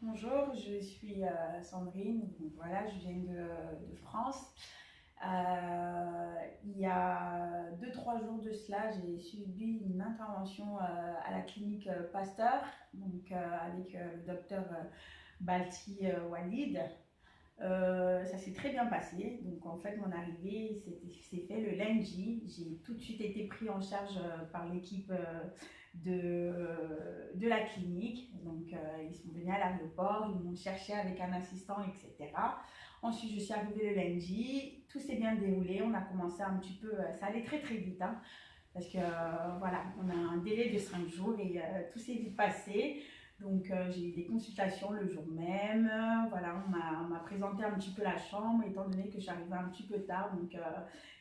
Bonjour, je suis Sandrine. Donc, voilà, je viens de France. Il y a 2 3 jours de cela, j'ai subi une intervention à la clinique Pasteur, avec le docteur Balti Walid. Ça s'est très bien passé. Donc en fait, mon arrivée s'est fait le lundi. J'ai tout de suite été pris en charge par l'équipe de la clinique. Ils sont venus à l'aéroport, ils m'ont cherché avec un assistant, etc. Ensuite, je suis arrivée le lundi. Tout s'est bien déroulé. On a commencé un petit peu, ça allait très très vite, hein, parce que voilà, on a un délai de 5 jours et tout s'est vite passé. J'ai eu des consultations le jour même. Voilà, on m'a présenté un petit peu la chambre, étant donné que j'arrivais un petit peu tard.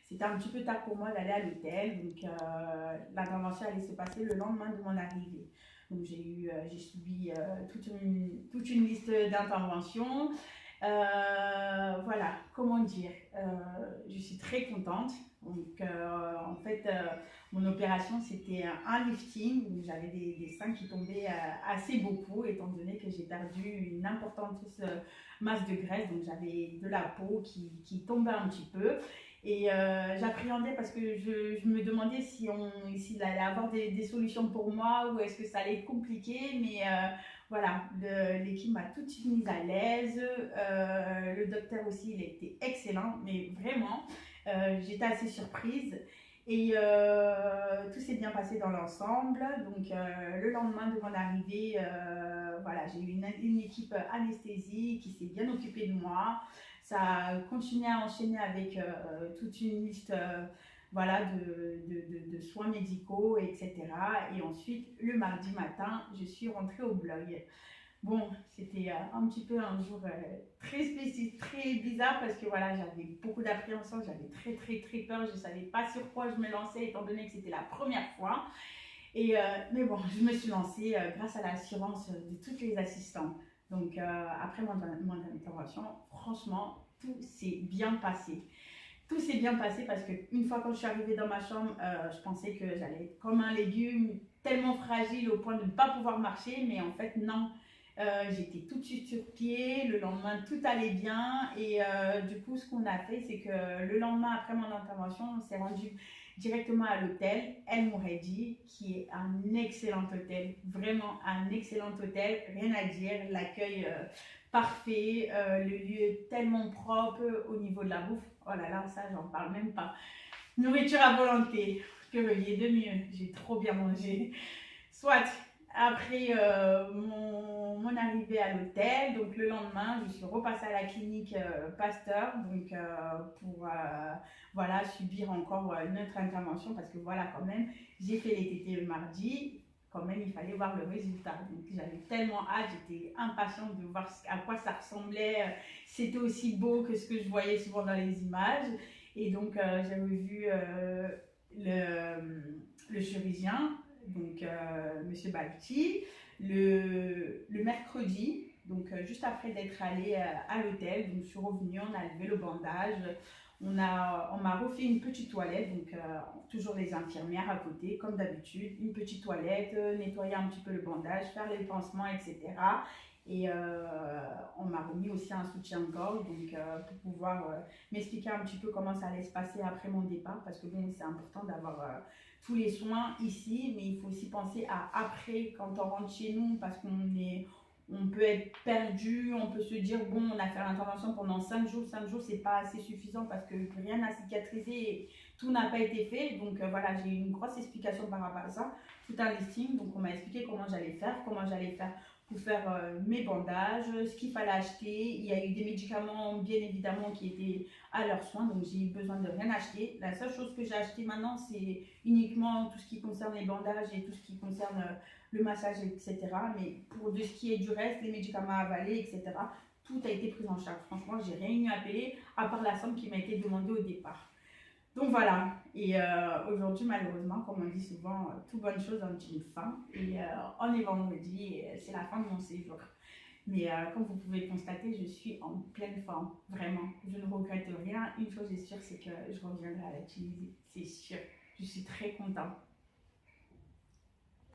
C'était un petit peu tard pour moi d'aller à l'hôtel. L'intervention allait se passer le lendemain de mon arrivée. J'ai subi toute une liste d'interventions. Voilà, comment dire, je suis très contente. En fait, mon opération, c'était un lifting, où j'avais des seins qui tombaient assez beaucoup, étant donné que j'ai perdu une importante masse de graisse, donc j'avais de la peau qui tombait un petit peu. Et j'appréhendais parce que je me demandais s'il allait avoir des solutions pour moi ou est-ce que ça allait être compliqué, mais voilà, l'équipe m'a tout de suite mise à l'aise. Le docteur aussi, il était excellent, mais vraiment, j'étais assez surprise. Et tout s'est bien passé dans l'ensemble. Le lendemain de mon arrivée, voilà, j'ai eu une équipe anesthésie qui s'est bien occupée de moi. Ça a continué à enchaîner avec toute une liste voilà, de soins médicaux, etc. Et ensuite, le mardi matin, je suis rentrée au blog. Bon, c'était un petit peu un jour très spécifique, très bizarre parce que voilà, j'avais beaucoup d'appréhension, j'avais très très très peur, je ne savais pas sur quoi je me lançais étant donné que c'était la première fois. Mais bon, je me suis lancée grâce à l'assurance de tous les assistants. Après mon intervention, franchement, tout s'est bien passé. Tout s'est bien passé parce qu'une fois quand je suis arrivée dans ma chambre, je pensais que j'allais être comme un légume, tellement fragile au point de ne pas pouvoir marcher, mais en fait non. J'étais tout de suite sur pied, le lendemain tout allait bien et du coup ce qu'on a fait c'est que le lendemain après mon intervention on s'est rendu directement à l'hôtel El Mouredi qui est un excellent hôtel, vraiment un excellent hôtel, rien à dire, l'accueil parfait, le lieu tellement propre au niveau de la bouffe, oh là là ça j'en parle même pas, nourriture à volonté, que veuillez de mieux, j'ai trop bien mangé. Soit après mon arrivée à l'hôtel, donc le lendemain, je suis repassée à la clinique Pasteur, pour voilà, subir encore une autre intervention parce que voilà, quand même, j'ai fait les tétés le mardi, quand même, il fallait voir le résultat. Donc j'avais tellement hâte, j'étais impatiente de voir à quoi ça ressemblait. C'était aussi beau que ce que je voyais souvent dans les images. Et j'ai revu le chirurgien, Monsieur Balti, le mercredi, juste après d'être allée à l'hôtel. Donc je suis revenue, on a levé le bandage, on m'a refait une petite toilette, toujours les infirmières à côté, comme d'habitude, une petite toilette, nettoyer un petit peu le bandage, faire les pansements, etc. Et on m'a remis aussi un soutien-gorge pour pouvoir m'expliquer un petit peu comment ça allait se passer après mon départ, parce que bon, c'est important d'avoir tous les soins ici, mais il faut aussi penser à après quand on rentre chez nous, parce on peut être perdu, on peut se dire bon, on a fait l'intervention pendant 5 jours, 5 jours c'est pas assez suffisant parce que rien n'a cicatrisé et tout n'a pas été fait. Voilà, j'ai eu une grosse explication par rapport à ça, tout un listing, donc on m'a expliqué comment j'allais faire pour faire mes bandages, ce qu'il fallait acheter. Il y a eu des médicaments bien évidemment qui étaient à leurs soins, donc j'ai eu besoin de rien acheter. La seule chose que j'ai acheté maintenant, c'est uniquement tout ce qui concerne les bandages et tout ce qui concerne le massage, etc. Mais pour de ce qui est du reste, les médicaments à avaler, etc., tout a été pris en charge. Franchement, j'ai rien eu à payer, à part la somme qui m'a été demandée au départ. Donc voilà, et aujourd'hui malheureusement, comme on dit souvent, toute bonne chose a une fin. Et on est vendredi, et c'est la fin de mon séjour. Mais comme vous pouvez le constater, je suis en pleine forme, vraiment. Je ne regrette rien. Une chose est sûre, c'est que je reviendrai à la Tunisie, c'est sûr. Je suis très contente.